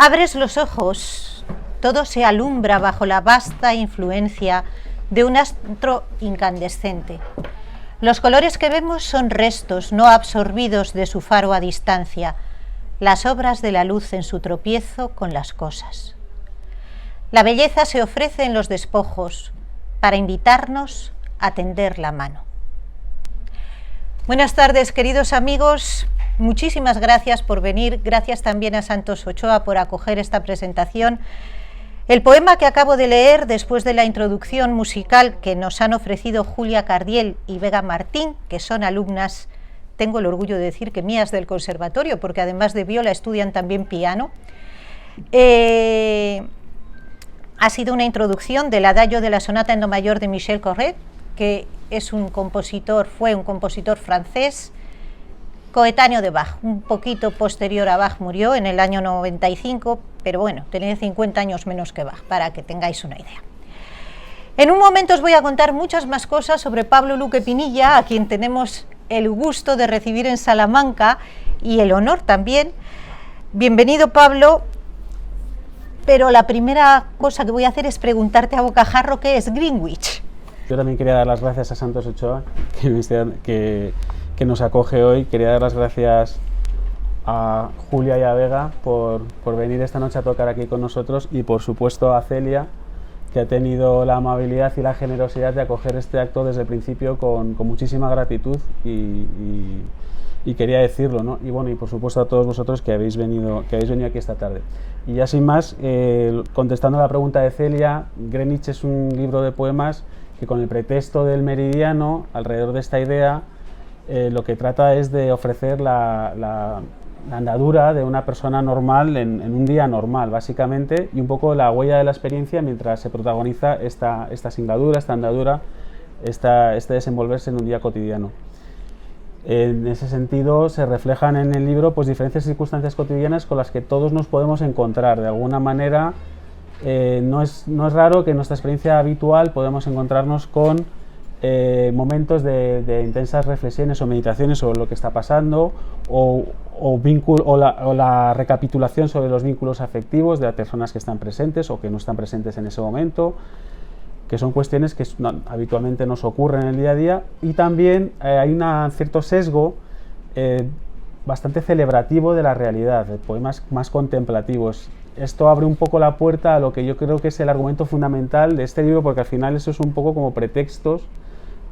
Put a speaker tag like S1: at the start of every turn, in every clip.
S1: Abres los ojos, todo se alumbra bajo la vasta influencia de un astro incandescente. Los colores que vemos son restos no absorbidos de su faro a distancia, las obras de la luz en su tropiezo con las cosas. La belleza se ofrece en los despojos para invitarnos a tender la mano. Buenas tardes, queridos amigos. Muchísimas gracias por venir. Gracias también a Santos Ochoa por acoger esta presentación. El poema que acabo de leer, después de la introducción musical que nos han ofrecido Julia Cardiel y Vega Martín, que son alumnas, tengo el orgullo de decir que mías del conservatorio, porque además de viola estudian también piano, ha sido una introducción del adagio de la sonata en do mayor de Michel Corret, que es fue un compositor francés, coetáneo de Bach, un poquito posterior a Bach, murió en el año 95, pero bueno, tenía 50 años menos que Bach, para que tengáis una idea. En un momento os voy a contar muchas más cosas sobre Pablo Luque Pinilla, a quien tenemos el gusto de recibir en Salamanca y el honor también. Bienvenido, Pablo, pero la primera cosa que voy a hacer es preguntarte a bocajarro qué es Greenwich.
S2: Yo también quería dar las gracias a Santos Ochoa, que nos acoge hoy. Quería dar las gracias a Julia y a Vega por venir esta noche a tocar aquí con nosotros, y por supuesto a Celia, que ha tenido la amabilidad y la generosidad de acoger este acto desde el principio con muchísima gratitud y quería decirlo, ¿no? Y bueno, y por supuesto a todos vosotros que habéis venido aquí esta tarde. Y ya sin más, contestando a la pregunta de Celia, Greenwich es un libro de poemas que, con el pretexto del meridiano, alrededor de esta idea, lo que trata es de ofrecer la andadura de una persona normal en un día normal, básicamente, y un poco la huella de la experiencia mientras se protagoniza esta singladura, esta andadura, este desenvolverse en un día cotidiano. En ese sentido se reflejan en el libro pues diferentes circunstancias cotidianas con las que todos nos podemos encontrar. De alguna manera no es raro que en nuestra experiencia habitual podemos encontrarnos con momentos de intensas reflexiones o meditaciones sobre lo que está pasando, o la recapitulación sobre los vínculos afectivos de las personas que están presentes o que no están presentes en ese momento, que son cuestiones que habitualmente nos ocurren en el día a día. Y también hay un cierto sesgo bastante celebrativo de la realidad, de poemas más contemplativos. Esto abre un poco la puerta a lo que yo creo que es el argumento fundamental de este libro, porque al final eso es un poco como pretextos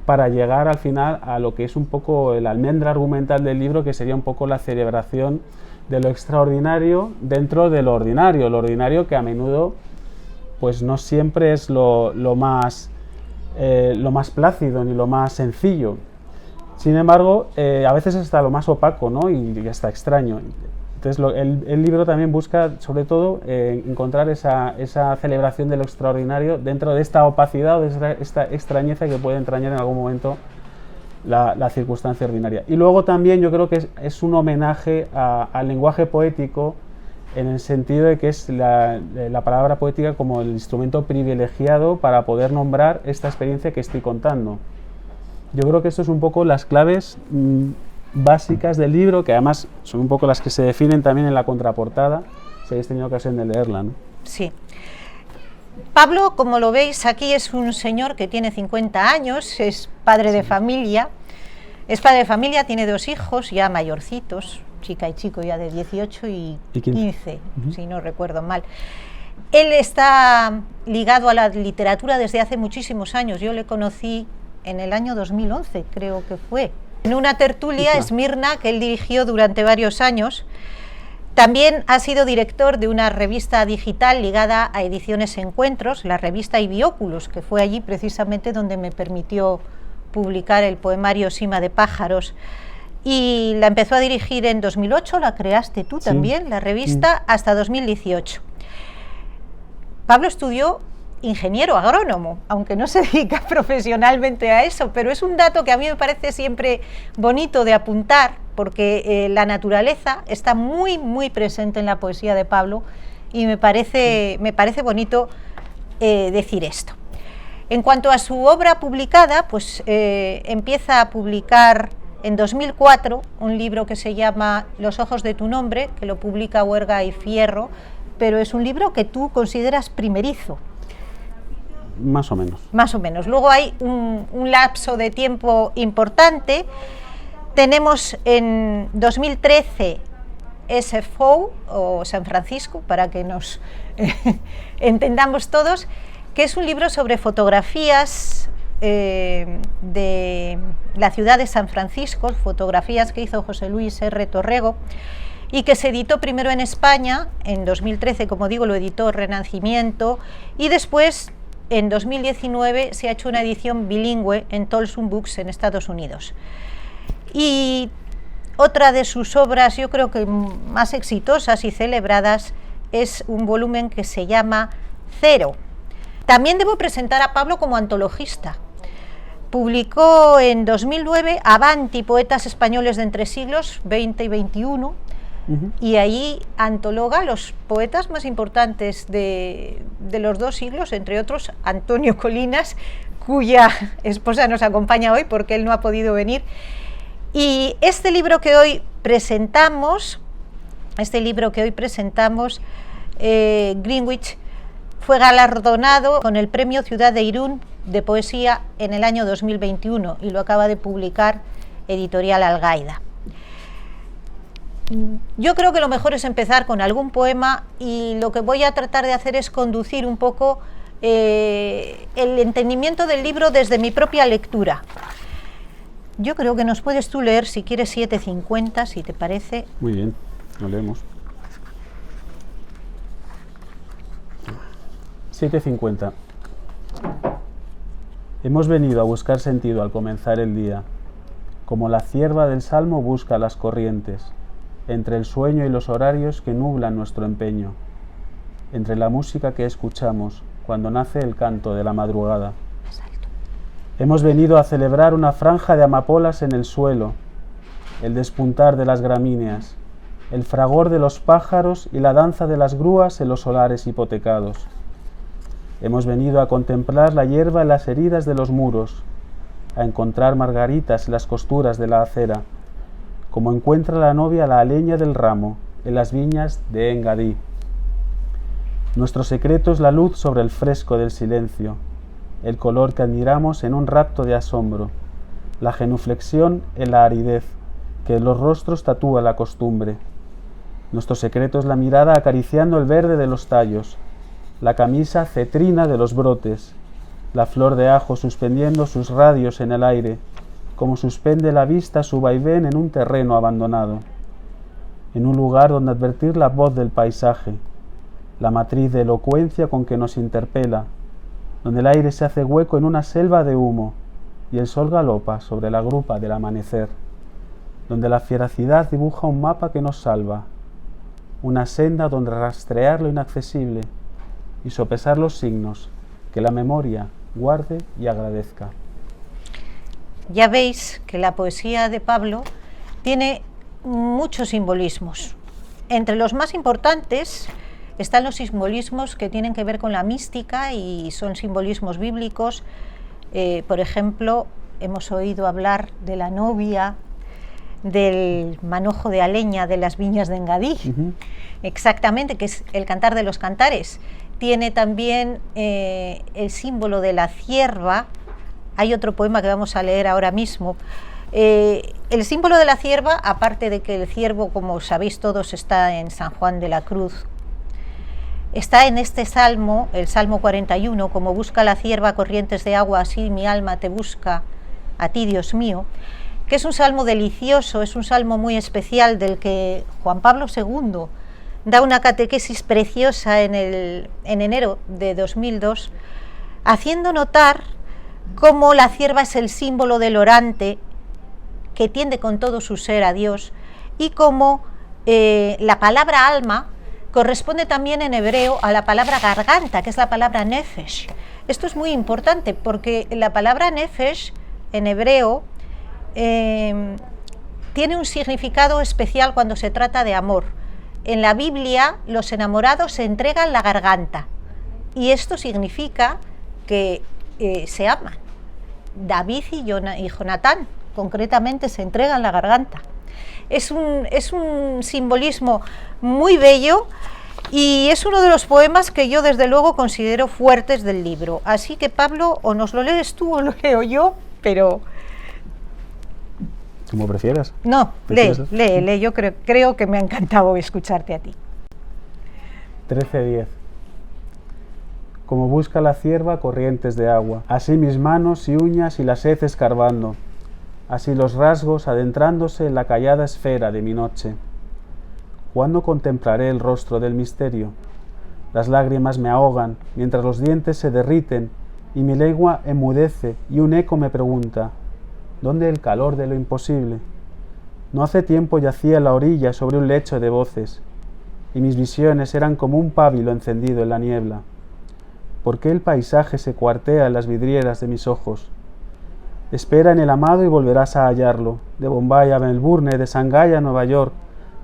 S2: para llegar al final a lo que es un poco el almendra argumental del libro, que sería un poco la celebración de lo extraordinario dentro de lo ordinario que a menudo pues no siempre es lo más plácido ni lo más sencillo. Sin embargo, a veces es hasta lo más opaco, ¿no? y hasta extraño. Entonces el libro también busca, sobre todo, encontrar esa celebración de lo extraordinario dentro de esta opacidad o de esta extrañeza que puede entrañar en algún momento la circunstancia ordinaria. Y luego también yo creo que es un homenaje al lenguaje poético, en el sentido de que es la palabra poética como el instrumento privilegiado para poder nombrar esta experiencia que estoy contando. Yo creo que esto es un poco las claves básicas del libro, que además son un poco las que se definen también en la contraportada, si habéis tenido ocasión de leerla, ¿no?
S1: Sí. Pablo, como lo veis aquí, es un señor que tiene 50 años, es padre de familia, tiene 2 hijos ya mayorcitos, chica y chico ya de 18 y 15, si no recuerdo mal. Él está ligado a la literatura desde hace muchísimos años. Yo le conocí en el año 2011, creo que fue, en una tertulia Esmirna que él dirigió durante varios años. También ha sido director de una revista digital ligada a Ediciones Encuentros, la revista Ibióculos, que fue allí precisamente donde me permitió publicar el poemario Sima de pájaros. Y la empezó a dirigir en 2008, la creaste tú también, la revista, hasta 2018. Pablo estudió ingeniero agrónomo, aunque no se dedica profesionalmente a eso, pero es un dato que a mí me parece siempre bonito de apuntar, porque la naturaleza está muy, muy presente en la poesía de Pablo, y me parece bonito decir esto. En cuanto a su obra publicada, pues empieza a publicar en 2004 un libro que se llama Los ojos de tu nombre, que lo publica Huerga y Fierro, pero es un libro que tú consideras primerizo.
S2: Más o menos.
S1: Más o menos. Luego hay un lapso de tiempo importante. Tenemos en 2013 SFO, o San Francisco, para que nos entendamos todos, que es un libro sobre fotografías de la ciudad de San Francisco, fotografías que hizo José Luis R. Torrego, y que se editó primero en España, en 2013, como digo, lo editó Renacimiento, y después, en 2019, se ha hecho una edición bilingüe en Tolson Books en Estados Unidos. Y otra de sus obras, yo creo que más exitosas y celebradas, es un volumen que se llama Cero. También debo presentar a Pablo como antologista. Publicó en 2009 Avanti, Poetas Españoles de Entre Siglos XX y XXI, y allí antologa los poetas más importantes de los dos siglos, entre otros Antonio Colinas, cuya esposa nos acompaña hoy porque él no ha podido venir. Y este libro que hoy presentamos, Greenwich, fue galardonado con el Premio Ciudad de Irún de Poesía en el año 2021 y lo acaba de publicar Editorial Algaida. Yo creo que lo mejor es empezar con algún poema, y lo que voy a tratar de hacer es conducir un poco el entendimiento del libro desde mi propia lectura. Yo creo que nos puedes tú leer, si quieres, 750, si te parece.
S2: Muy bien, lo leemos. 750. Hemos venido a buscar sentido al comenzar el día, como la cierva del Salmo busca las corrientes, entre el sueño y los horarios que nublan nuestro empeño, entre la música que escuchamos cuando nace el canto de la madrugada. Hemos venido a celebrar una franja de amapolas en el suelo, el despuntar de las gramíneas, el fragor de los pájaros y la danza de las grúas en los solares hipotecados. Hemos venido a contemplar la hierba en las heridas de los muros, a encontrar margaritas en las costuras de la acera, como encuentra la novia la leña del ramo en las viñas de Engadí. Nuestro secreto es la luz sobre el fresco del silencio, el color que admiramos en un rapto de asombro, la genuflexión en la aridez, que en los rostros tatúa la costumbre. Nuestro secreto es la mirada acariciando el verde de los tallos, la camisa cetrina de los brotes, la flor de ajo suspendiendo sus radios en el aire, como suspende la vista su vaivén en un terreno abandonado, en un lugar donde advertir la voz del paisaje, la matriz de elocuencia con que nos interpela, donde el aire se hace hueco en una selva de humo y el sol galopa sobre la grupa del amanecer, donde la feracidad dibuja un mapa que nos salva, una senda donde rastrear lo inaccesible y sopesar los signos que la memoria guarde y agradezca.
S1: Ya veis que la poesía de Pablo tiene muchos simbolismos. Entre los más importantes están los simbolismos que tienen que ver con la mística y son simbolismos bíblicos. Por ejemplo, hemos oído hablar de la novia, del manojo de aleña de las viñas de Engadí, exactamente, que es el Cantar de los Cantares. Tiene también el símbolo de la cierva. Hay otro poema que vamos a leer ahora mismo. El símbolo de la cierva, aparte de que el ciervo, como sabéis todos, está en San Juan de la Cruz, está en este salmo, el Salmo 41, como busca la cierva corrientes de agua, así mi alma te busca a ti, Dios mío, que es un salmo delicioso, es un salmo muy especial del que Juan Pablo II da una catequesis preciosa en enero de 2002, haciendo notar cómo la cierva es el símbolo del orante que tiende con todo su ser a Dios, y cómo la palabra alma corresponde también en hebreo a la palabra garganta, que es la palabra nefesh. Esto es muy importante porque la palabra nefesh en hebreo tiene un significado especial cuando se trata de amor. En la Biblia los enamorados se entregan la garganta y esto significa que se aman. David y Jonatán concretamente se entregan la garganta. Es un simbolismo muy bello Y es uno de los poemas que yo desde luego considero fuertes del libro. Así que Pablo, o nos lo lees tú o lo leo yo, pero...
S2: Como prefieras.
S1: No, lee, yo creo que me ha encantado escucharte a ti.
S2: 13:10. Como busca la cierva corrientes de agua, así mis manos y uñas y las hez escarbando, así los rasgos adentrándose en la callada esfera de mi noche. ¿Cuándo contemplaré el rostro del misterio? Las lágrimas me ahogan, mientras los dientes se derriten, y mi lengua enmudece, y un eco me pregunta, ¿dónde el calor de lo imposible? No hace tiempo yacía en la orilla sobre un lecho de voces, y mis visiones eran como un pábilo encendido en la niebla. ¿Por qué el paisaje se cuartea en las vidrieras de mis ojos? Espera en el amado y volverás a hallarlo, de Bombay a Melbourne, de Shanghái a Nueva York,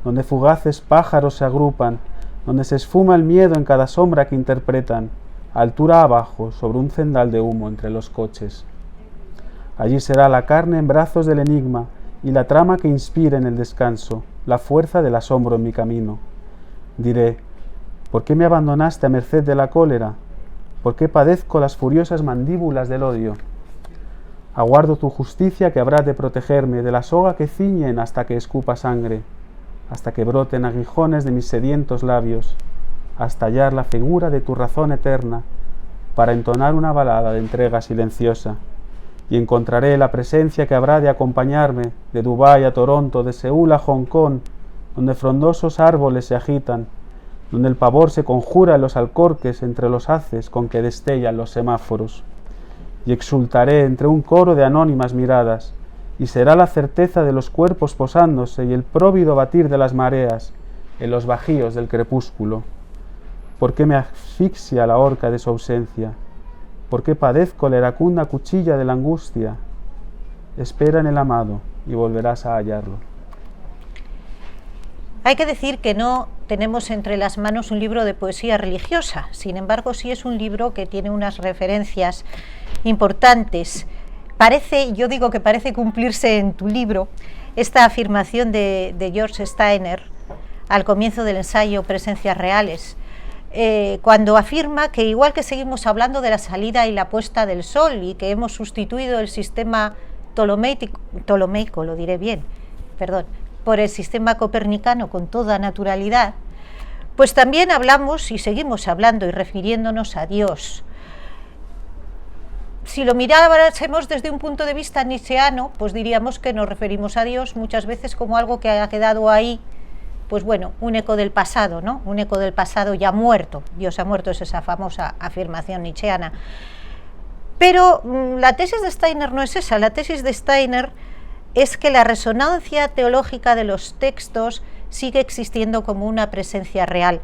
S2: donde fugaces pájaros se agrupan, donde se esfuma el miedo en cada sombra que interpretan, a altura abajo, sobre un cendal de humo entre los coches. Allí será la carne en brazos del enigma y la trama que inspire en el descanso, la fuerza del asombro en mi camino. Diré, ¿por qué me abandonaste a merced de la cólera? ¿Por qué padezco las furiosas mandíbulas del odio? Aguardo tu justicia que habrá de protegerme de la soga que ciñen hasta que escupa sangre, hasta que broten aguijones de mis sedientos labios, hasta hallar la figura de tu razón eterna, para entonar una balada de entrega silenciosa, y encontraré la presencia que habrá de acompañarme de Dubái a Toronto, de Seúl a Hong Kong, donde frondosos árboles se agitan, donde el pavor se conjura en los alcorques entre los haces con que destellan los semáforos, y exultaré entre un coro de anónimas miradas, y será la certeza de los cuerpos posándose y el próvido batir de las mareas en los bajíos del crepúsculo. ¿Por qué me asfixia la horca de su ausencia? ¿Por qué padezco la iracunda cuchilla de la angustia? Espera en el amado y volverás a hallarlo.
S1: Hay que decir que no tenemos entre las manos un libro de poesía religiosa, sin embargo sí es un libro que tiene unas referencias importantes. Yo digo que parece cumplirse en tu libro esta afirmación de George Steiner al comienzo del ensayo Presencias Reales, cuando afirma que igual que seguimos hablando de la salida y la puesta del sol y que hemos sustituido el sistema ptolomeico, lo diré bien, perdón, por el sistema copernicano con toda naturalidad, pues también hablamos y seguimos hablando y refiriéndonos a Dios. Si lo mirásemos desde un punto de vista nietzscheano, pues diríamos que nos referimos a Dios muchas veces como algo que ha quedado ahí, pues bueno, un eco del pasado, ¿no? Un eco del pasado ya muerto. Dios ha muerto, es esa famosa afirmación nietzscheana. Pero la tesis de Steiner no es esa. La tesis de Steiner es que la resonancia teológica de los textos sigue existiendo como una presencia real.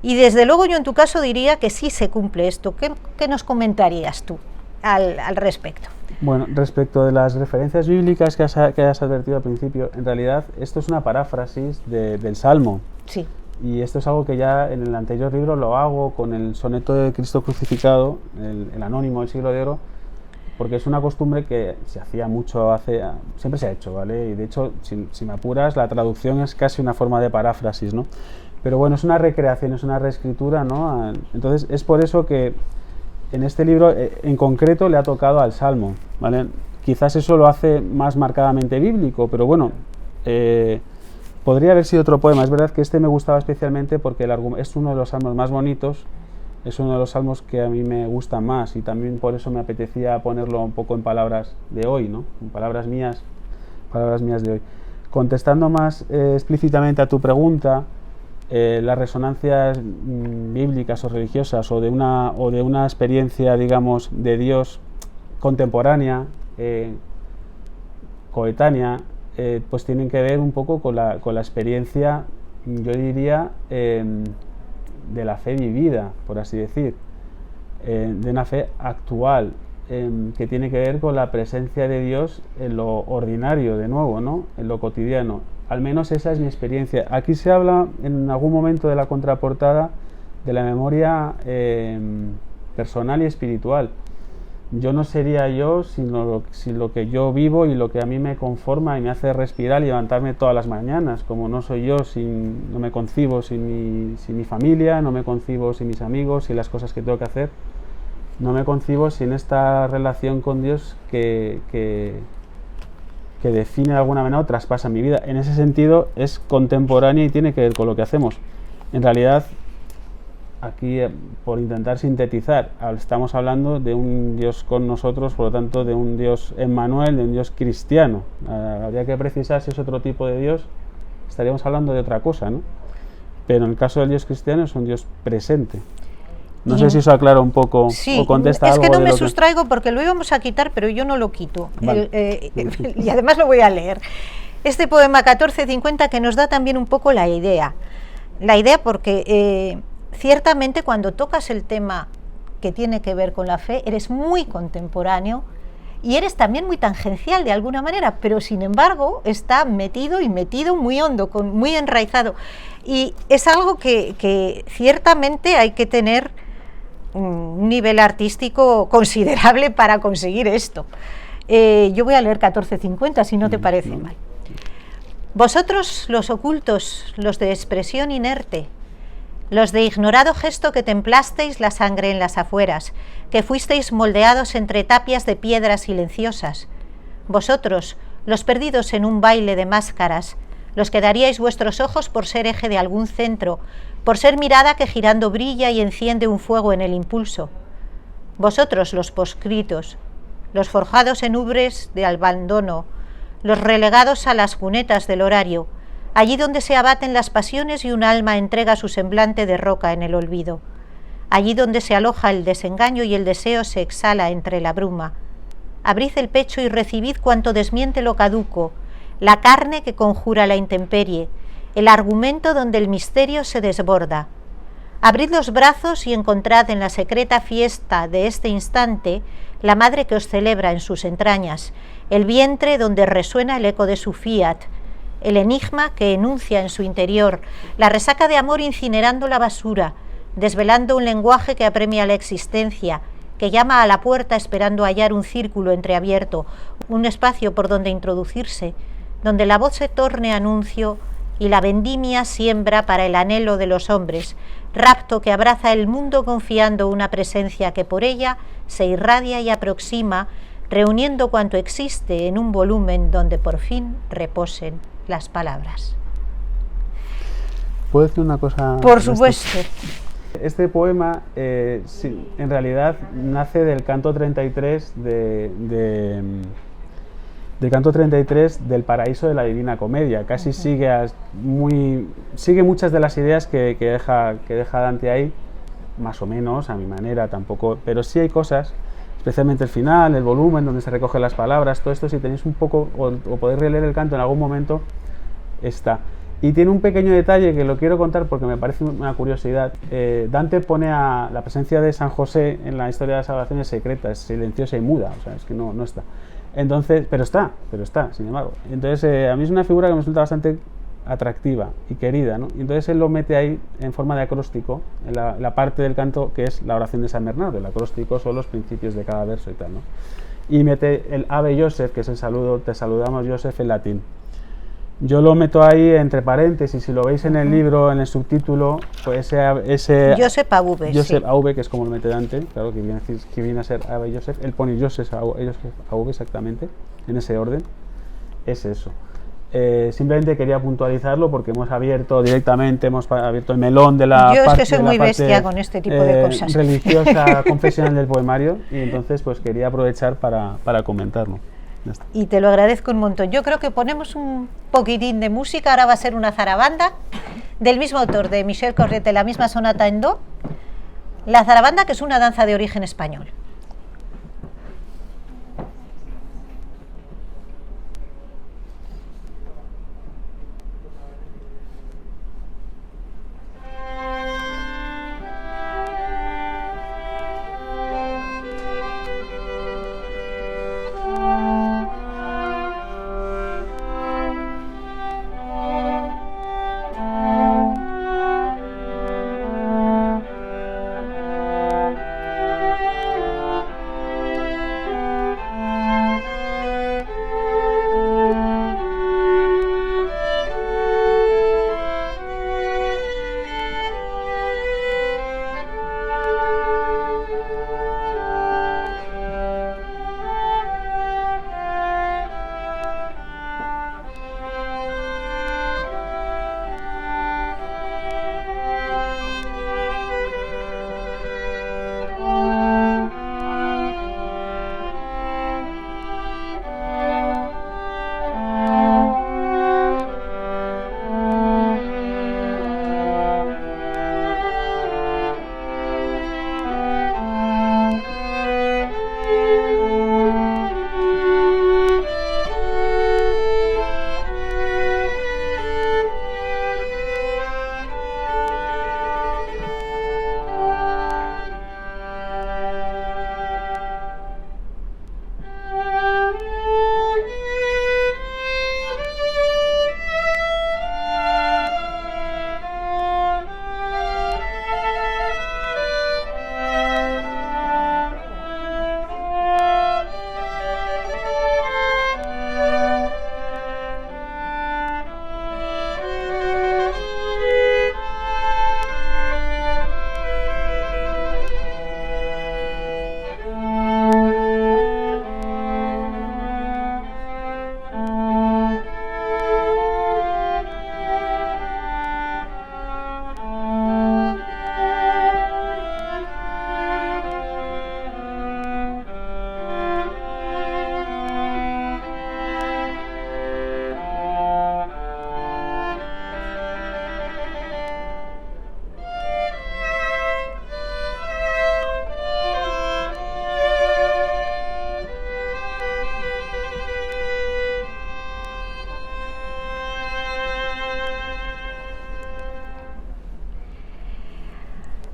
S1: Y desde luego yo en tu caso diría que sí se cumple esto. ¿Qué nos comentarías tú al respecto?
S2: Bueno, respecto de las referencias bíblicas que has advertido al principio, en realidad esto es una paráfrasis del Salmo.
S1: Sí.
S2: Y esto es algo que ya en el anterior libro lo hago con el soneto de Cristo crucificado, el anónimo del Siglo de Oro, porque es una costumbre que se hacía mucho siempre se ha hecho, ¿vale? Y de hecho, si me apuras, la traducción es casi una forma de paráfrasis, ¿no? Pero bueno, es una recreación, es una reescritura, ¿no? Entonces, es por eso que en este libro, en concreto, le ha tocado al Salmo, ¿vale? Quizás eso lo hace más marcadamente bíblico, pero bueno, podría haber sido otro poema. Es verdad que este me gustaba especialmente porque es uno de los salmos más bonitos, es uno de los salmos que a mí me gustan más y también por eso me apetecía ponerlo un poco en palabras de hoy, ¿no? En palabras mías de hoy. Contestando más explícitamente a tu pregunta, las resonancias bíblicas o religiosas o de una experiencia, digamos, de Dios contemporánea, coetánea, pues tienen que ver un poco con la experiencia, yo diría, de la fe vivida, por así decir, de una fe actual, que tiene que ver con la presencia de Dios en lo ordinario, de nuevo, ¿no? En lo cotidiano. Al menos esa es mi experiencia. Aquí se habla en algún momento de la contraportada de la memoria personal y espiritual. yo no sería yo sin lo que yo vivo y lo que a mí me conforma y me hace respirar y levantarme todas las mañanas. Como no soy yo, no me concibo sin mi familia, no me concibo sin mis amigos, sin las cosas que tengo que hacer, no me concibo sin esta relación con Dios que define de alguna manera o traspasa mi vida. En ese sentido es contemporánea y tiene que ver con lo que hacemos. En realidad, aquí, por intentar sintetizar, estamos hablando de un Dios con nosotros, por lo tanto de un Dios Emmanuel, de un Dios cristiano. Habría que precisar si es otro tipo de Dios, estaríamos hablando de otra cosa, ¿no? Pero en el caso del Dios cristiano es un Dios presente. No sé si eso aclara un poco
S1: sí,
S2: o contesta
S1: es
S2: algo.
S1: Que no me sustraigo porque lo íbamos a quitar, pero yo no lo quito.
S2: Vale.
S1: Y además lo voy a leer. Este poema 1450 que nos da también un poco la idea. La idea porque ciertamente cuando tocas el tema que tiene que ver con la fe, eres muy contemporáneo y eres también muy tangencial de alguna manera, pero sin embargo está metido muy hondo, muy enraizado. Y es algo que ciertamente hay que tener un nivel artístico considerable para conseguir esto. Yo voy a leer 1450, si no te parece mal. Vosotros, los ocultos, los de expresión inerte, los de ignorado gesto que templasteis la sangre en las afueras, que fuisteis moldeados entre tapias de piedras silenciosas, vosotros, los perdidos en un baile de máscaras, los que daríais vuestros ojos por ser eje de algún centro, por ser mirada que girando brilla y enciende un fuego en el impulso. Vosotros, los poscritos, los forjados en ubres de abandono, los relegados a las cunetas del horario, allí donde se abaten las pasiones y un alma entrega su semblante de roca en el olvido, allí donde se aloja el desengaño y el deseo se exhala entre la bruma. Abrid el pecho y recibid cuanto desmiente lo caduco, la carne que conjura la intemperie, el argumento donde el misterio se desborda. Abrid los brazos y encontrad en la secreta fiesta de este instante la madre que os celebra en sus entrañas, el vientre donde resuena el eco de su fiat, el enigma que enuncia en su interior, la resaca de amor incinerando la basura, desvelando un lenguaje que apremia la existencia, que llama a la puerta esperando hallar un círculo entreabierto, un espacio por donde introducirse, donde la voz se torne anuncio y la vendimia siembra para el anhelo de los hombres, rapto que abraza el mundo confiando una presencia que por ella se irradia y aproxima, reuniendo cuanto existe en un volumen donde por fin reposen las palabras.
S2: ¿Puedo decir una cosa?
S1: Por supuesto.
S2: Este poema, sí, en realidad nace del canto 33 del canto 33 del Paraíso de la Divina Comedia. Casi sigue muchas de las ideas que deja Dante ahí, más o menos, a mi manera, tampoco, pero sí hay cosas, especialmente el final, el volumen donde se recogen las palabras, todo esto, si tenéis un poco, o podéis releer el canto en algún momento, está. Y tiene un pequeño detalle que lo quiero contar porque me parece una curiosidad. Dante pone a la presencia de San José en la historia de la salvación es secreta, es silenciosa y muda, o sea, es que no está. Entonces, pero está, sin embargo. Entonces, a mí es una figura que me resulta bastante atractiva y querida, ¿no? Y entonces él lo mete ahí en forma de acróstico, en la parte del canto que es la oración de San Bernardo. El acróstico son los principios de cada verso y tal, ¿no? Y mete el Ave Joseph, que es el saludo, te saludamos Joseph en latín. Yo lo meto ahí entre paréntesis, si lo veis en el libro, en el subtítulo, pues ese
S1: Joseph AV,
S2: Joseph
S1: sí.
S2: AV, que es como lo mete Dante, claro, que viene a ser Ave Joseph, él pone Joseph AV exactamente, en ese orden, es eso. Simplemente quería puntualizarlo porque hemos abierto directamente, hemos abierto el melón de la
S1: Yo
S2: parte,
S1: es que soy muy bestia con este tipo de cosas.
S2: Religiosa, confesional del poemario, y entonces pues quería aprovechar para comentarlo.
S1: Y te lo agradezco un montón. Yo creo que ponemos un poquitín de música. Ahora va a ser una zarabanda del mismo autor, de Michel Correte, la misma sonata en do. La zarabanda, que es una danza de origen español.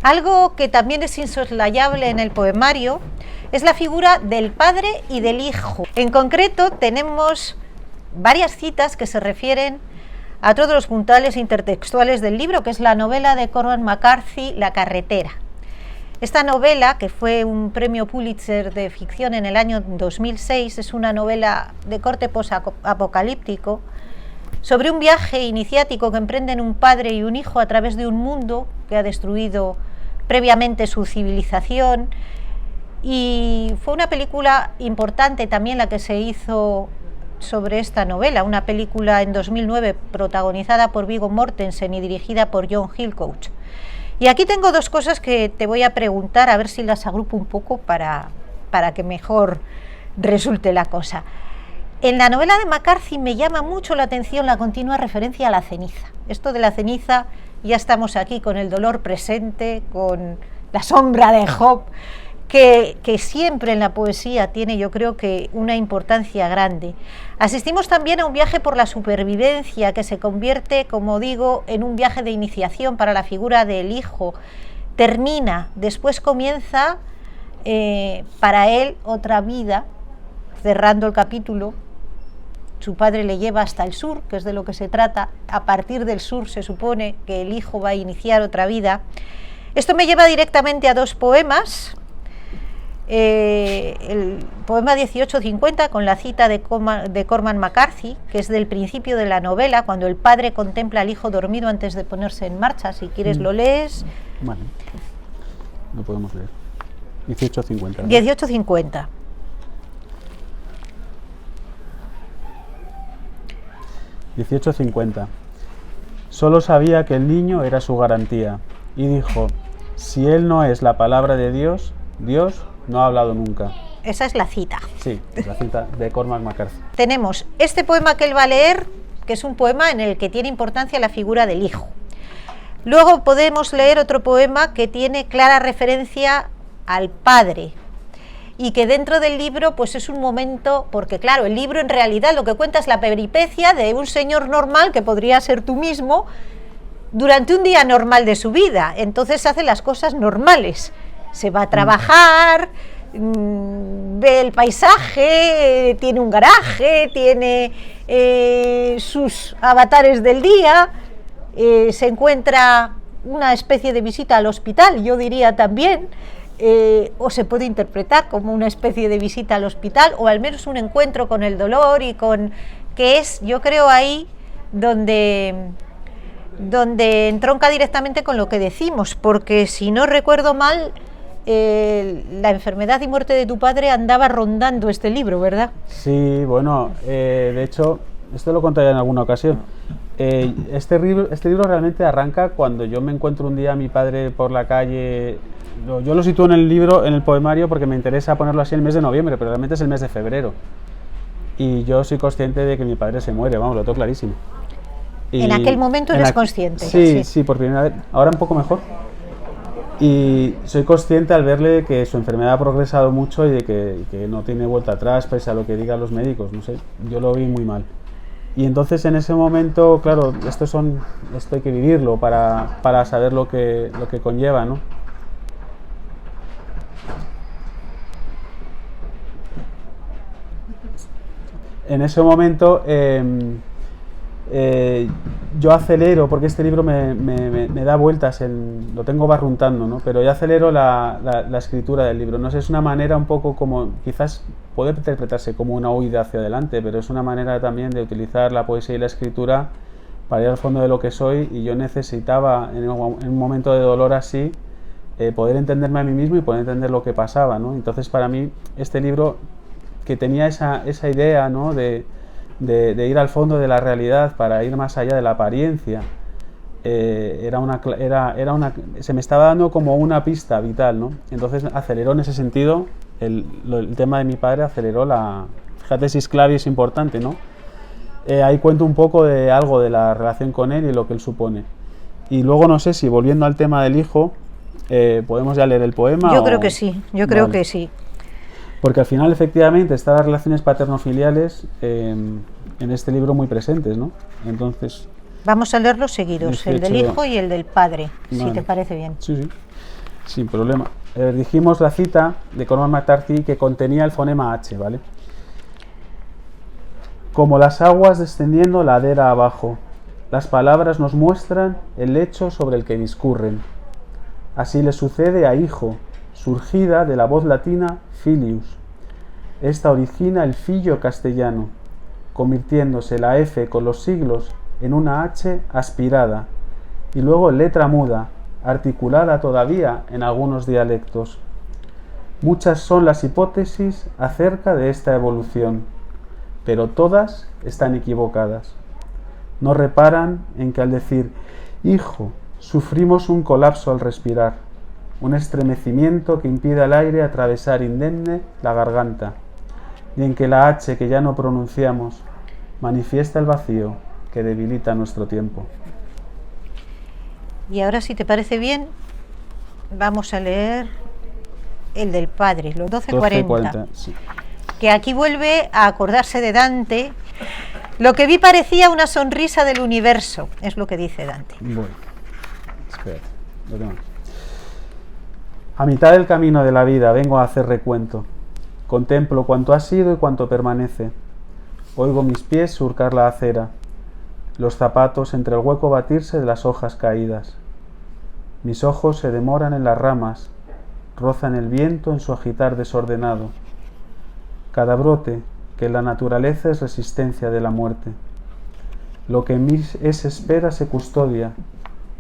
S1: Algo que también es insoslayable en el poemario es la figura del padre y del hijo. En concreto tenemos varias citas que se refieren a otro de los puntales intertextuales del libro, que es la novela de Cormac McCarthy, La carretera. Esta novela, que fue un premio Pulitzer de ficción en el año 2006, es una novela de corte posapocalíptico sobre un viaje iniciático que emprenden un padre y un hijo a través de un mundo que ha destruido previamente su civilización, y fue una película importante también la que se hizo sobre esta novela, una película en 2009 protagonizada por Viggo Mortensen y dirigida por John Hillcoat. Y aquí tengo dos cosas que te voy a preguntar, a ver si las agrupo un poco para que mejor resulte la cosa. En la novela de McCarthy me llama mucho la atención la continua referencia a la ceniza. Esto de la ceniza, ya estamos aquí con el dolor presente, con la sombra de Job, que siempre en la poesía tiene, yo creo, que una importancia grande. Asistimos también a un viaje por la supervivencia que se convierte, como digo, en un viaje de iniciación para la figura del hijo. Termina, después comienza para él otra vida, cerrando el capítulo. Su padre le lleva hasta el sur, que es de lo que se trata. A partir del sur se supone que el hijo va a iniciar otra vida. Esto me lleva directamente a dos poemas. El poema 1850, con la cita de Cormac McCarthy, que es del principio de la novela, cuando el padre contempla al hijo dormido antes de ponerse en marcha. Si quieres lo lees.
S2: Vale, lo podemos leer. 1850. ¿no?
S1: 1850.
S2: 1850. Solo sabía que el niño era su garantía, y dijo: si él no es la palabra de Dios, Dios no ha hablado nunca.
S1: Esa es la cita.
S2: Sí, es la cita de Cormac McCarthy.
S1: Tenemos este poema que él va a leer, que es un poema en el que tiene importancia la figura del hijo. Luego podemos leer otro poema que tiene clara referencia al padre, y que dentro del libro pues es un momento, porque claro, el libro en realidad lo que cuenta es la peripecia de un señor normal, que podría ser tú mismo, durante un día normal de su vida. Entonces hace las cosas normales, se va a trabajar, ve el paisaje, tiene un garaje, tiene sus avatares del día, se encuentra una especie de visita al hospital, yo diría también, o se puede interpretar como una especie de visita al hospital, o al menos un encuentro con el dolor, y con que es, yo creo, ahí donde entronca directamente con lo que decimos, porque si no recuerdo mal, la enfermedad y muerte de tu padre andaba rondando este libro, ¿verdad?
S2: Sí, bueno, de hecho, esto lo conté en alguna ocasión. Este libro realmente arranca cuando yo me encuentro un día a mi padre por la calle. Yo lo sitúo en el libro, en el poemario, porque me interesa ponerlo así en el mes de noviembre, pero realmente es el mes de febrero. Y yo soy consciente de que mi padre se muere, vamos, lo tengo clarísimo. Y
S1: en aquel momento eres consciente.
S2: Sí, por primera vez. Ahora un poco mejor. Y soy consciente al verle que su enfermedad ha progresado mucho y de que no tiene vuelta atrás, pese a lo que digan los médicos, no sé, yo lo vi muy mal. Y entonces en ese momento, claro, esto hay que vivirlo para saber lo que conlleva, ¿no? En ese momento yo acelero, porque este libro me da vueltas, lo tengo barruntando, ¿no? Pero yo acelero la escritura del libro. No sé, es una manera un poco como, quizás puede interpretarse como una huida hacia adelante, pero es una manera también de utilizar la poesía y la escritura para ir al fondo de lo que soy, y yo necesitaba en un momento de dolor así poder entenderme a mí mismo y poder entender lo que pasaba, ¿no? Entonces para mí este libro, que tenía esa idea, ¿no? de ir al fondo de la realidad para ir más allá de la apariencia, se me estaba dando como una pista vital, ¿no? Entonces aceleró en ese sentido el tema de mi padre, aceleró fíjate si clave es importante, ¿no? Ahí cuento un poco de algo de la relación con él y lo que él supone. Y luego no sé si, volviendo al tema del hijo, podemos ya leer el poema.
S1: Yo creo que sí, creo que sí.
S2: Porque al final, efectivamente, están las relaciones paterno-filiales en este libro muy presentes, ¿no? Entonces,
S1: Vamos a leerlos seguidos, el del
S2: 18.
S1: Hijo y el del Padre, si
S2: Vale.
S1: te parece bien.
S2: Sí, sí, sin problema. Dijimos la cita de Cormac McCarthy que contenía el fonema H, ¿vale? Como las aguas descendiendo ladera abajo, las palabras nos muestran el lecho sobre el que discurren. Así le sucede a hijo, surgida de la voz latina filius. Esta origina el fillo castellano, convirtiéndose la F con los siglos en una H aspirada, y luego letra muda, articulada todavía en algunos dialectos. Muchas son las hipótesis acerca de esta evolución, pero todas están equivocadas. No reparan en que al decir hijo sufrimos un colapso al respirar, un estremecimiento que impide al aire atravesar indemne la garganta, y en que la H que ya no pronunciamos manifiesta el vacío que debilita nuestro tiempo.
S1: Y ahora, si te parece bien, vamos a leer el del Padre, los 12:40,
S2: sí.
S1: que aquí vuelve a acordarse de Dante. Lo que vi parecía una sonrisa del universo, es lo que dice Dante.
S2: Bueno, espérate, lo tengo aquí. A mitad del camino de la vida vengo a hacer recuento. Contemplo cuanto ha sido y cuanto permanece. Oigo mis pies surcar la acera, los zapatos entre el hueco batirse de las hojas caídas. Mis ojos se demoran en las ramas, rozan el viento en su agitar desordenado. Cada brote, que en la naturaleza es resistencia de la muerte. Lo que en mí es espera se custodia,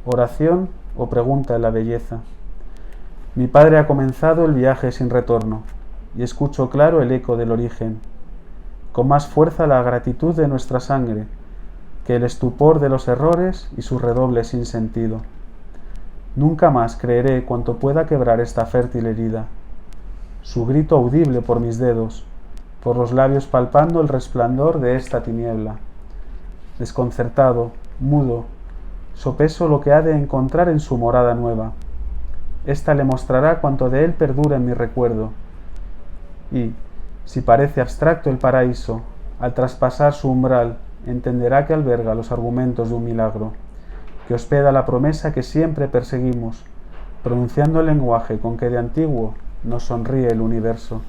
S2: oración o pregunta en la belleza. Mi padre ha comenzado el viaje sin retorno, y escucho claro el eco del origen. Con más fuerza la gratitud de nuestra sangre, que el estupor de los errores y su redoble sin sentido. Nunca más creeré cuanto pueda quebrar esta fértil herida. Su grito audible por mis dedos, por los labios palpando el resplandor de esta tiniebla. Desconcertado, mudo, sopeso lo que ha de encontrar en su morada nueva. Esta le mostrará cuanto de él perdura en mi recuerdo. Y, si parece abstracto el paraíso, al traspasar su umbral, entenderá que alberga los argumentos de un milagro, que hospeda la promesa que siempre perseguimos, pronunciando el lenguaje con que de antiguo nos sonríe el universo.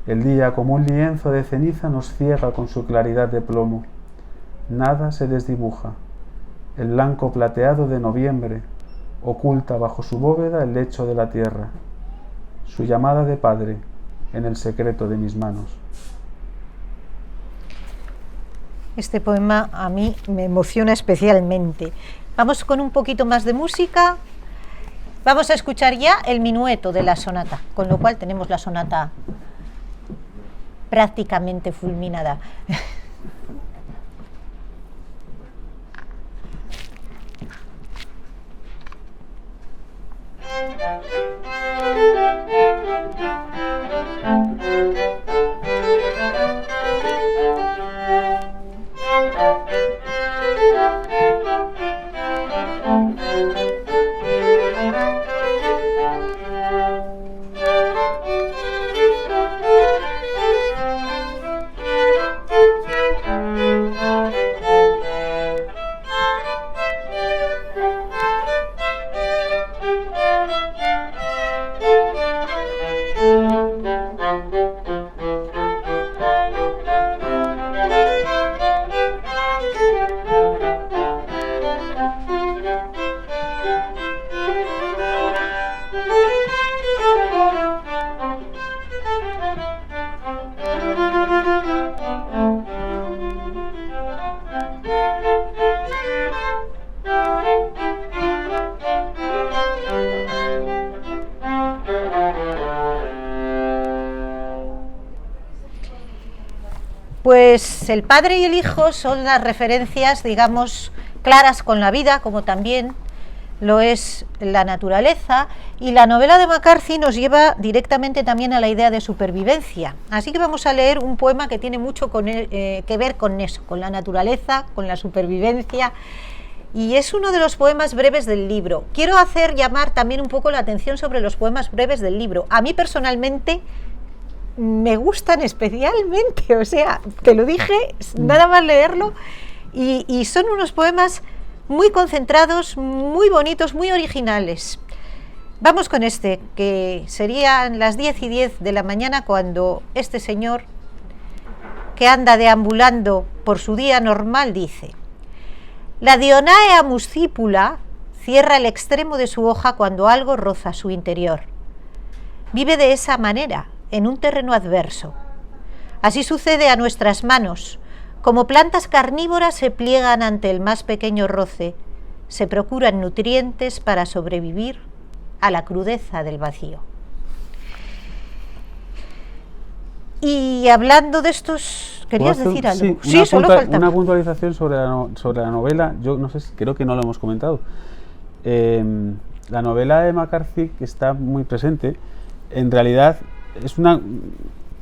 S2: El día como un lienzo de ceniza nos ciega con su claridad de plomo. Nada se desdibuja. El blanco plateado de noviembre oculta bajo su bóveda el lecho de la tierra, su llamada de padre en el secreto de mis manos.
S1: Este poema a mí me emociona especialmente. Vamos con un poquito más de música. Vamos a escuchar ya el minueto de la sonata, con lo cual tenemos la sonata prácticamente fulminada. Pues el Padre y el Hijo son las referencias, digamos, claras con la vida, como también lo es la naturaleza, y la novela de McCarthy nos lleva directamente también a la idea de supervivencia. Así que vamos a leer un poema que tiene mucho que ver con eso, con la naturaleza, con la supervivencia, y es uno de los poemas breves del libro. Quiero hacer llamar también un poco la atención sobre los poemas breves del libro. A mí personalmente me gustan especialmente, o sea, te lo dije, nada más leerlo, y son unos poemas muy concentrados, muy bonitos, muy originales. Vamos con este, que serían las 10:10 de la mañana cuando este señor, que anda deambulando por su día normal, dice: la Dionaea muscipula cierra el extremo de su hoja cuando algo roza su interior. Vive de esa manera, en un terreno adverso. Así sucede a nuestras manos. Como plantas carnívoras se pliegan ante el más pequeño roce, se procuran nutrientes para sobrevivir a la crudeza del vacío. Y hablando de estos, ¿querías decir algo?
S2: Sí,
S1: solo falta
S2: una puntualización sobre la novela. Yo no sé, creo que no lo hemos comentado. La novela de McCarthy, que está muy presente, en realidad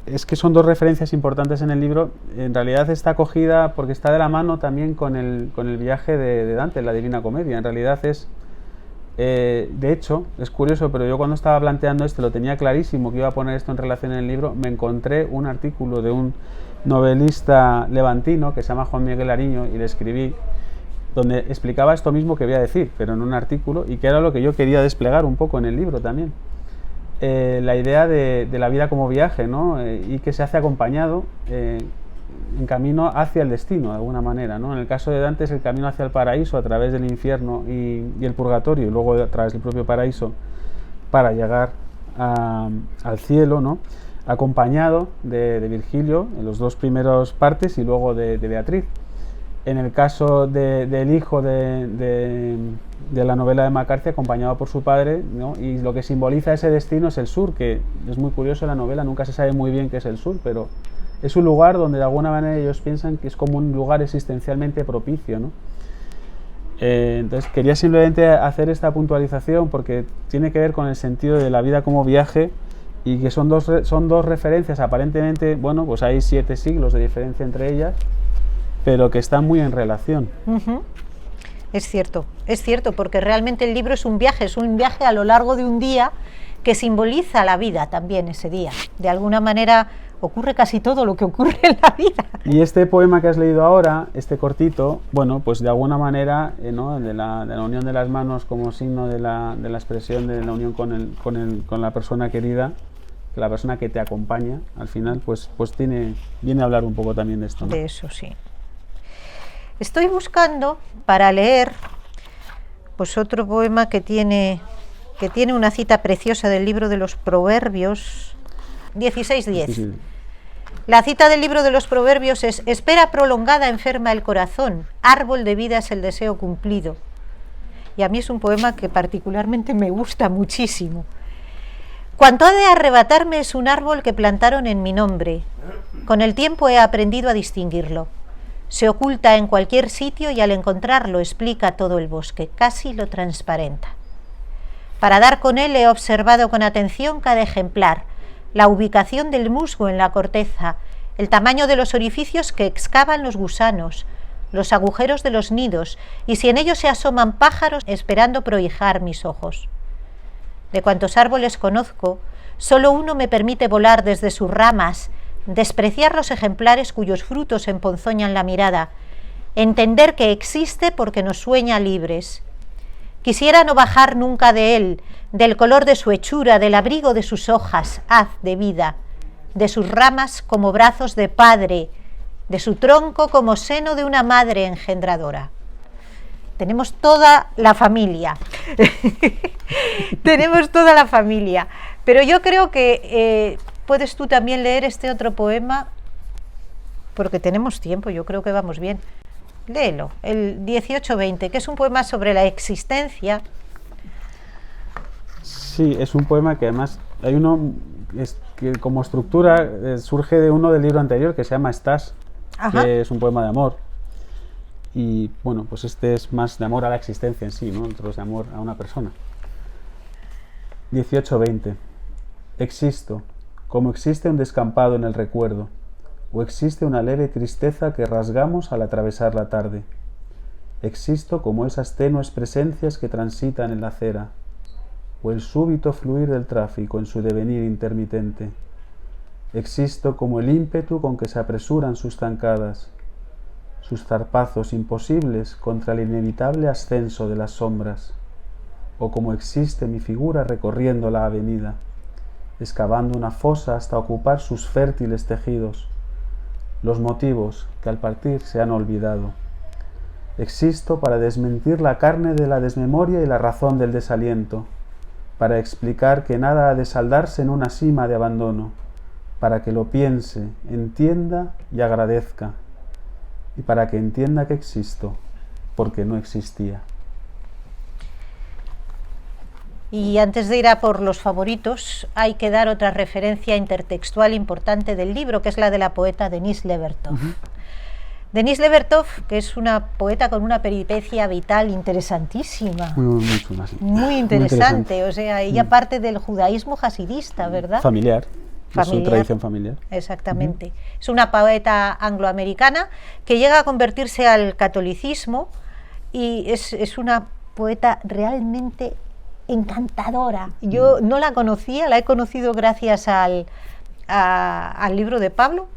S2: es que son dos referencias importantes en el libro. En realidad está acogida porque está de la mano también con el viaje de Dante, la Divina Comedia. En realidad de hecho, es curioso, pero yo cuando estaba planteando esto lo tenía clarísimo que iba a poner esto en relación en el libro. Me encontré un artículo de un novelista levantino que se llama Juan Miguel Ariño y le escribí, donde explicaba esto mismo que voy a decir, pero en un artículo, y que era lo que yo quería desplegar un poco en el libro también. La idea de la vida como viaje, ¿no? Y que se hace acompañado en camino hacia el destino, de alguna manera, ¿no? En el caso de Dante es el camino hacia el paraíso a través del infierno y el purgatorio, y luego a través del propio paraíso para llegar al cielo, ¿no? Acompañado de Virgilio en los dos primeros partes y luego de Beatriz. En el caso del hijo de la novela de McCarthy, acompañado por su padre, ¿no? Y lo que simboliza ese destino es el sur, que es muy curioso en la novela, nunca se sabe muy bien qué es el sur, pero es un lugar donde de alguna manera ellos piensan que es como un lugar existencialmente propicio, ¿no? Entonces quería simplemente hacer esta puntualización porque tiene que ver con el sentido de la vida como viaje y que son dos referencias aparentemente, bueno, pues hay 7 siglos de diferencia entre ellas, pero que están muy en relación.
S1: Uh-huh. Es cierto, porque realmente el libro es un viaje a lo largo de un día que simboliza la vida también ese día. De alguna manera ocurre casi todo lo que ocurre en la vida.
S2: Y este poema que has leído ahora, este cortito, bueno, pues de alguna manera, ¿no? de la unión de las manos como signo de la expresión de la unión con la persona querida, la persona que te acompaña, al final, pues viene a hablar un poco también de esto, ¿no?
S1: De eso, sí. Estoy buscando para leer pues otro poema que tiene una cita preciosa del libro de los Proverbios 16:10. Sí. La cita del libro de los Proverbios es: espera prolongada enferma el corazón, árbol de vida es el deseo cumplido. Y a mí es un poema que particularmente me gusta muchísimo. Cuanto ha de arrebatarme es un árbol que plantaron en mi nombre. Con el tiempo he aprendido a distinguirlo. Se oculta en cualquier sitio y al encontrarlo explica todo el bosque, casi lo transparenta. Para dar con él he observado con atención cada ejemplar, la ubicación del musgo en la corteza, el tamaño de los orificios que excavan los gusanos, los agujeros de los nidos y si en ellos se asoman pájaros esperando prohijar mis ojos. De cuantos árboles conozco, solo uno me permite volar desde sus ramas, despreciar los ejemplares cuyos frutos emponzoñan la mirada, entender que existe porque nos sueña libres. Quisiera no bajar nunca de él, del color de su hechura, del abrigo de sus hojas, haz de vida, de sus ramas como brazos de padre, de su tronco como seno de una madre engendradora. Tenemos toda la familia. Tenemos toda la familia. Pero yo creo que puedes tú también leer este otro poema, porque tenemos tiempo, yo creo que vamos bien. Léelo, el 18:20, que es un poema sobre la existencia.
S2: Sí, es un poema que además hay uno que como estructura surge de uno del libro anterior que se llama Estás, que es un poema de amor. Y bueno, pues este es más de amor a la existencia en sí, ¿no? Otros de amor a una persona. 18:20. Existo, como existe un descampado en el recuerdo, o existe una leve tristeza que rasgamos al atravesar la tarde. Existo como esas tenues presencias que transitan en la acera, o el súbito fluir del tráfico en su devenir intermitente. Existo como el ímpetu con que se apresuran sus zancadas. sus zarpazos imposibles contra el inevitable ascenso de las sombras, o como existe mi figura recorriendo la avenida, excavando una fosa hasta ocupar sus fértiles tejidos, los motivos que al partir se han olvidado. Existo para desmentir la carne de la desmemoria y la razón del desaliento, para explicar que nada ha de saldarse en una sima de abandono, para que lo piense, entienda y agradezca, y para que entienda que existo, porque no existía.
S1: Y antes de ir a por los favoritos, hay que dar otra referencia intertextual importante del libro, que es la de la poeta Denise Levertov. Denise Levertov, que es una poeta con una peripecia vital interesantísima.
S2: Muy chula, sí.
S1: Muy interesante. O sea, ella parte del judaísmo hasidista, ¿verdad?
S2: Familiar. Es su tradición familiar.
S1: Exactamente. Es una poeta angloamericana que llega a convertirse al catolicismo y es una poeta realmente encantadora. Yo no la conocía, la he conocido gracias al libro de Pablo,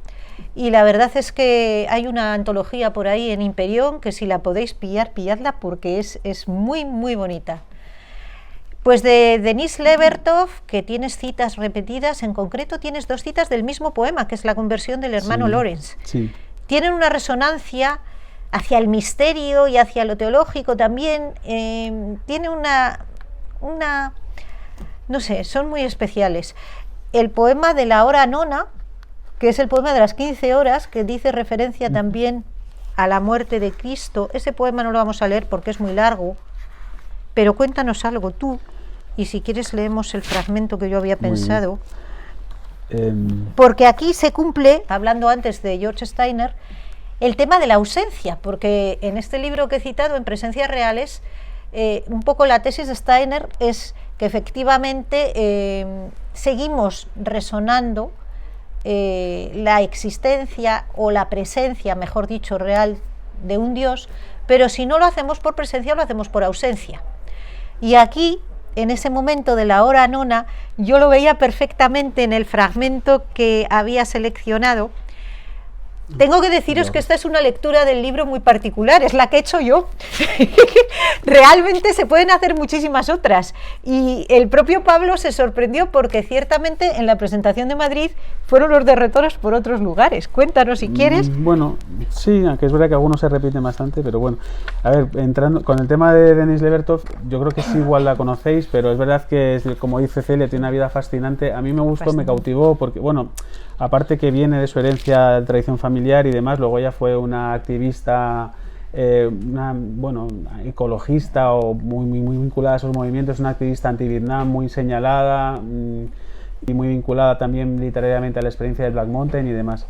S1: y la verdad es que hay una antología por ahí en Imperión que si la podéis pillar, pilladla, porque es muy, muy bonita. Pues de Denise Levertov, que tienes citas repetidas, en concreto tienes 2 citas del mismo poema, que es la conversión del hermano Lawrence.
S2: Sí.
S1: Tienen una resonancia hacia el misterio y hacia lo teológico también. Tiene una, no sé, son muy especiales. El poema de la hora nona, que es el poema de las 15 horas, que dice referencia también a la muerte de Cristo. Ese poema no lo vamos a leer porque es muy largo, pero cuéntanos algo tú, y si quieres leemos el fragmento que yo había pensado, porque aquí se cumple, hablando antes de George Steiner, el tema de la ausencia, porque en este libro que he citado, En presencias reales, un poco la tesis de Steiner es que efectivamente seguimos resonando la existencia o la presencia, mejor dicho, real de un Dios, pero si no lo hacemos por presencia, lo hacemos por ausencia. Y aquí, en ese momento de la hora nona, yo lo veía perfectamente en el fragmento que había seleccionado. Tengo que deciros que esta es una lectura del libro muy particular, es la que he hecho yo. Realmente se pueden hacer muchísimas otras, y el propio Pablo se sorprendió porque ciertamente en la presentación de Madrid fueron los derrotores por otros lugares. Cuéntanos si quieres.
S2: Bueno, sí, aunque es verdad que algunos se repiten bastante, pero bueno, a ver, entrando con el tema de Denise Levertov, yo creo que sí, igual la conocéis, pero es verdad que, como dice Celia, tiene una vida fascinante. A mí me gustó, me cautivó, porque, bueno, aparte que viene de su herencia de tradición familiar y demás, luego ella fue una activista, una ecologista o muy vinculada a esos movimientos, una activista anti-Vietnam muy señalada, y muy vinculada también literariamente a la experiencia de Black Mountain y demás,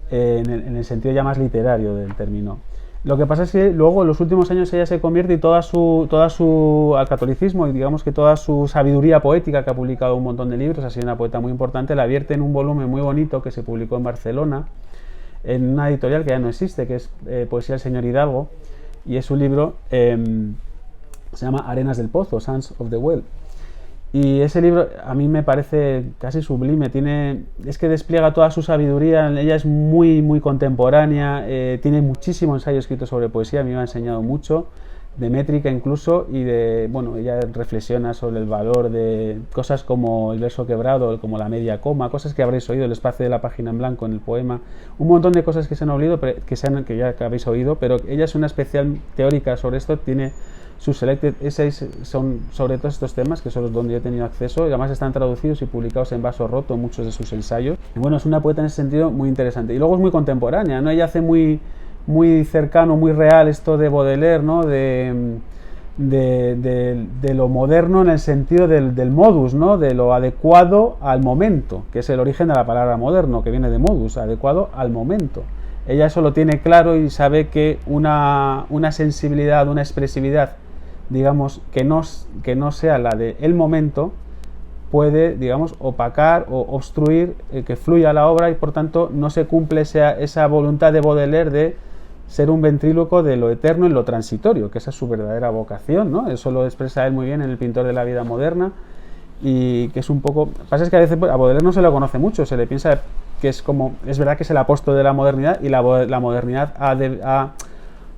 S2: en el sentido ya más literario del término. Lo que pasa es que luego en los últimos años ella se convierte y toda su al catolicismo, y digamos que toda su sabiduría poética, que ha publicado un montón de libros, ha sido una poeta muy importante, la vierte en un volumen muy bonito que se publicó en Barcelona en una editorial que ya no existe, que es Poesía del Señor Hidalgo, y es un libro, se llama Arenas del Pozo, Sands of the Well. Y ese libro a mí me parece casi sublime, es que despliega toda su sabiduría, ella es muy contemporánea, tiene muchísimo ensayo escrito sobre poesía, a mí me ha enseñado mucho, de métrica incluso, y ella reflexiona sobre el valor de cosas como el verso quebrado, como la media coma, cosas que habréis oído, el espacio de la página en blanco en el poema, un montón de cosas que se han olvidado, que ya habéis oído, pero ella es una especial teórica sobre esto, tiene sus selected essays son sobre todos estos temas, que son los donde yo he tenido acceso, y además están traducidos y publicados en vaso roto muchos de sus ensayos. Y bueno, es una poeta en ese sentido muy interesante. Y luego es muy contemporánea, ¿no? Ella hace muy cercano, muy real esto de Baudelaire, ¿no? De lo moderno en el sentido del modus, ¿no? De lo adecuado al momento, que es el origen de la palabra moderno, que viene de modus, adecuado al momento. Ella eso lo tiene claro y sabe que una sensibilidad, una expresividad, digamos, que no sea la del momento, puede, digamos, opacar o obstruir que fluya la obra, y por tanto no se cumple esa voluntad de Baudelaire de ser un ventríloco de lo eterno en lo transitorio, que esa es su verdadera vocación, ¿no? Eso lo expresa él muy bien en El pintor de la vida moderna, y que es un poco... Pasa es que a veces a Baudelaire no se lo conoce mucho, se le piensa que es como, es verdad que es el apóstol de la modernidad, y la modernidad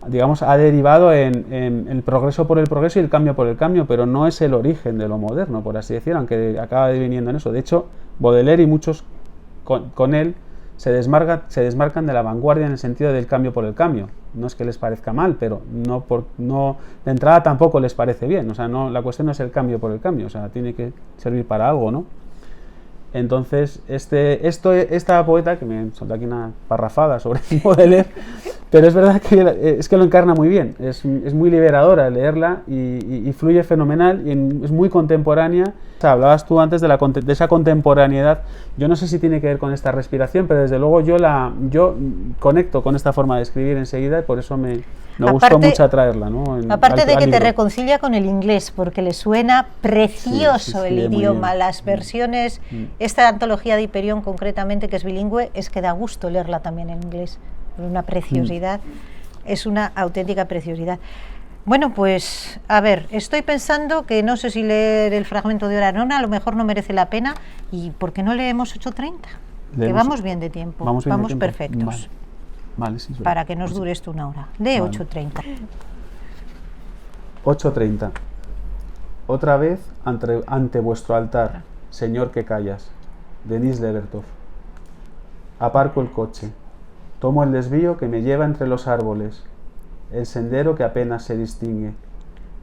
S2: digamos, ha derivado en el progreso por el progreso y el cambio por el cambio, pero no es el origen de lo moderno, por así decirlo, aunque acaba deviniendo en eso. De hecho, Baudelaire y muchos con él se desmarcan de la vanguardia en el sentido del cambio por el cambio. No es que les parezca mal, pero no de entrada tampoco les parece bien. O sea, no, la cuestión no es el cambio por el cambio, o sea, tiene que servir para algo, ¿no? Entonces, esta poeta, que me soltó aquí una parrafada sobre Baudelaire, pero es verdad que es que lo encarna muy bien, es muy liberadora leerla y fluye fenomenal, y es muy contemporánea. O sea, hablabas tú antes de esa contemporaneidad. Yo no sé si tiene que ver con esta respiración, pero desde luego yo conecto con esta forma de escribir enseguida, y por eso me gustó mucho atraerla, ¿no?
S1: Aparte de que te reconcilia con el inglés, porque le suena precioso el idioma, las versiones, esta antología de Hiperión concretamente, que es bilingüe, es que da gusto leerla también en inglés. Una preciosidad, es una auténtica preciosidad. Bueno, pues a ver, estoy pensando que no sé si leer el fragmento de Oranona, a lo mejor no merece la pena, y ¿por qué no leemos 8:30? Que vamos bien de tiempo, vamos perfectos.
S2: Vale, sí,
S1: para que nos dure esto una hora. Lee 8:30.
S2: 8:30. Otra vez ante vuestro altar, Señor que callas. Denis Levertov. Aparco el coche. Tomo el desvío que me lleva entre los árboles, el sendero que apenas se distingue,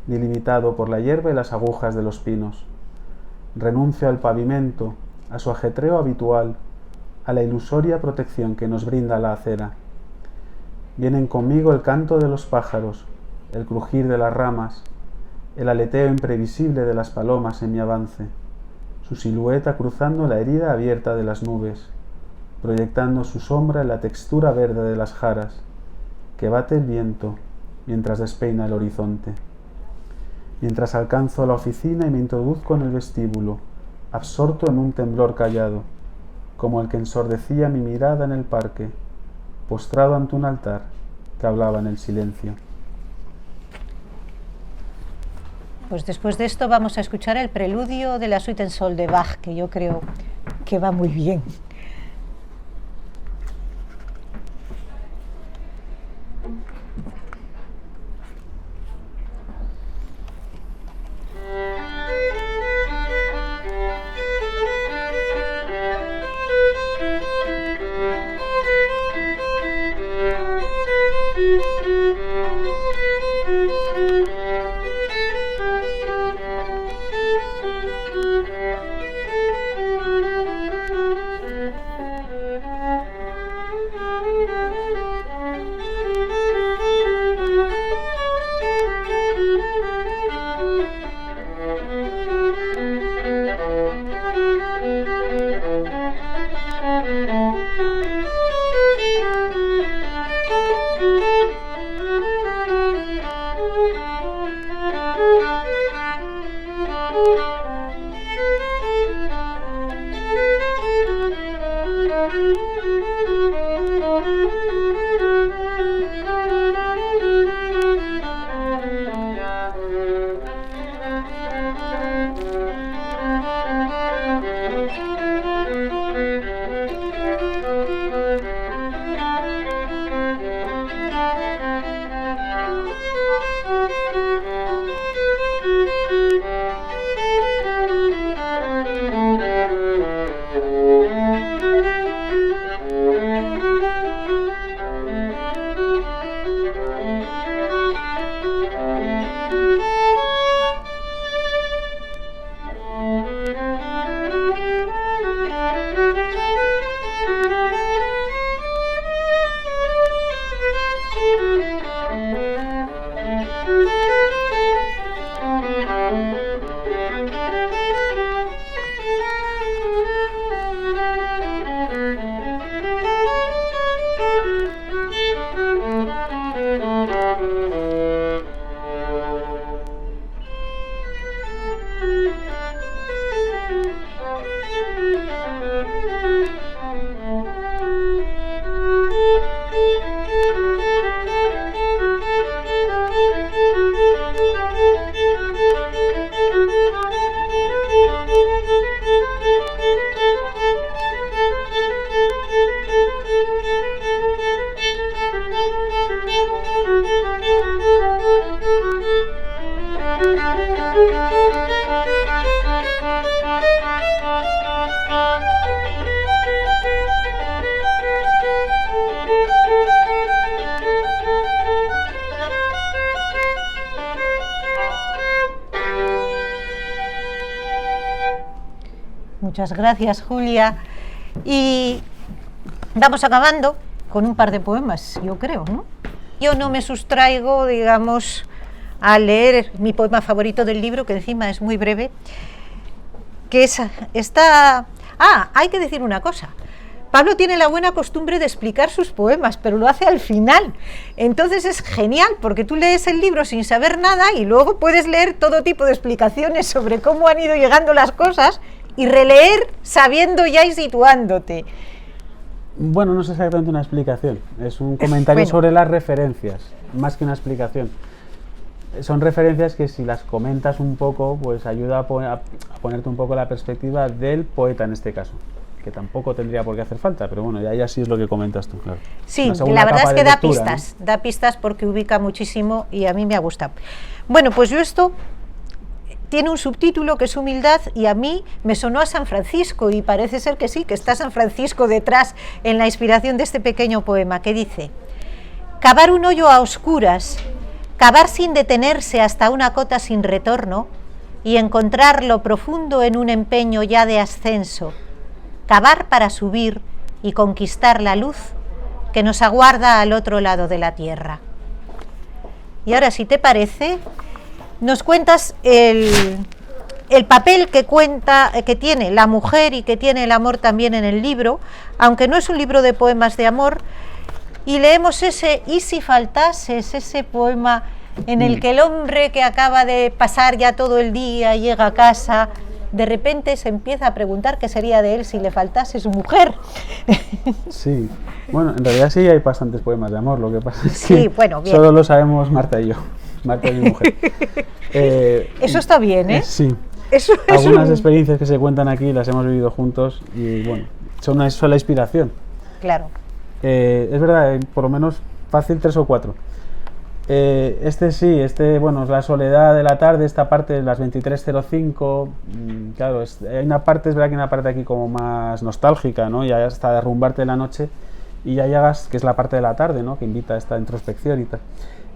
S2: delimitado por la hierba y las agujas de los pinos. Renuncio al pavimento, a su ajetreo habitual, a la ilusoria protección que nos brinda la acera. Vienen conmigo el canto de los pájaros, el crujir de las ramas, el aleteo imprevisible de las palomas en mi avance, su silueta cruzando la herida abierta de las nubes, proyectando su sombra en la textura verde de las jaras, que bate el viento mientras despeina el horizonte. Mientras alcanzo la oficina y me introduzco en el vestíbulo, absorto en un temblor callado, como el que ensordecía mi mirada en el parque, postrado ante un altar que hablaba en el silencio.
S1: Pues después de esto vamos a escuchar el preludio de la suite en sol de Bach, que yo creo que va muy bien. Muchas gracias, Julia. Y vamos acabando con un par de poemas, yo creo, ¿no? Yo no me sustraigo, digamos, a leer mi poema favorito del libro, que encima es muy breve, que hay que decir una cosa. Pablo tiene la buena costumbre de explicar sus poemas, pero lo hace al final. Entonces es genial, porque tú lees el libro sin saber nada y luego puedes leer todo tipo de explicaciones sobre cómo han ido llegando las cosas y releer sabiendo ya y situándote.
S2: Bueno, no es exactamente una explicación, es un comentario sobre las referencias, más que una explicación. Son referencias que si las comentas un poco, pues ayuda a ponerte un poco la perspectiva del poeta en este caso, que tampoco tendría por qué hacer falta, pero bueno, ya sí es lo que comentas tú, claro.
S1: Sí, la verdad es que da pistas, ¿no? Da pistas porque ubica muchísimo y a mí me ha gustado. Bueno, pues esto tiene un subtítulo que es Humildad y a mí me sonó a San Francisco y parece ser que sí, que está San Francisco detrás en la inspiración de este pequeño poema que dice: cavar un hoyo a oscuras, cavar sin detenerse hasta una cota sin retorno y encontrar lo profundo en un empeño ya de ascenso, cavar para subir y conquistar la luz que nos aguarda al otro lado de la tierra. Y ahora, si te parece, nos cuentas el papel que tiene la mujer y que tiene el amor también en el libro, aunque no es un libro de poemas de amor, y leemos ese "Y si faltases", ese poema en el que el hombre que acaba de pasar ya todo el día llega a casa, de repente se empieza a preguntar qué sería de él si le faltase su mujer.
S2: Sí, bueno, en realidad sí hay bastantes poemas de amor, lo que pasa es
S1: sí,
S2: que
S1: bueno, bien.
S2: Solo lo sabemos Marta y yo. Marta es mi mujer.
S1: Eso está bien, ¿eh?
S2: Sí.
S1: Eso
S2: Algunas experiencias que se cuentan aquí las hemos vivido juntos y bueno, son una sola inspiración.
S1: Claro.
S2: Es verdad, por lo menos fácil 3 o 4. Bueno, es la soledad de la tarde, esta parte de las 23:05, claro, hay una parte, es verdad que hay una parte aquí como más nostálgica, ¿no? Ya hasta derrumbarte de la noche y ya llegas, que es la parte de la tarde, ¿no? Que invita a esta introspección y tal.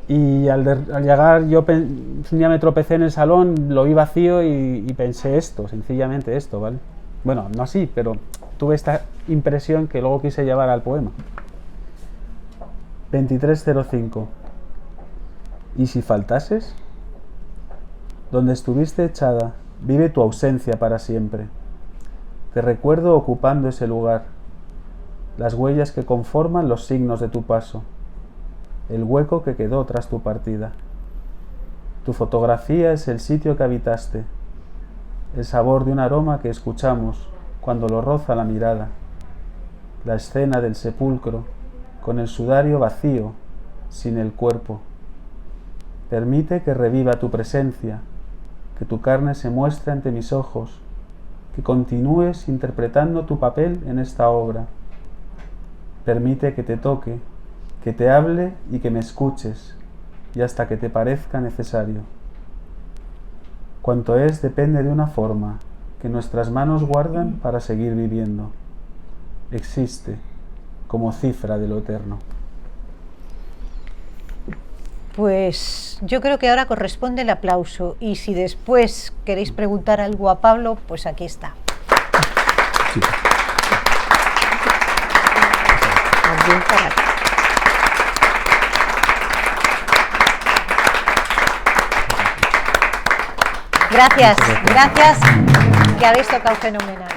S2: Y al llegar yo un día me tropecé en el salón, lo vi vacío y pensé sencillamente esto, ¿vale? Bueno, no así, pero tuve esta impresión que luego quise llevar al poema. 23:05. ¿Y si faltases? Donde estuviste echada, vive tu ausencia para siempre. Te recuerdo ocupando ese lugar, las huellas que conforman los signos de tu paso, el hueco que quedó tras tu partida. Tu fotografía es el sitio que habitaste, el sabor de un aroma que escuchamos cuando lo roza la mirada, la escena del sepulcro con el sudario vacío, sin el cuerpo. Permite que reviva tu presencia, que tu carne se muestre ante mis ojos, que continúes interpretando tu papel en esta obra. Permite que te toque, que te hable y que me escuches, y hasta que te parezca necesario. Cuanto es depende de una forma que nuestras manos guardan para seguir viviendo. Existe como cifra de lo eterno.
S1: Pues yo creo que ahora corresponde el aplauso y si después queréis preguntar algo a Pablo, pues aquí está. Sí. Gracias, que habéis tocado fenomenal.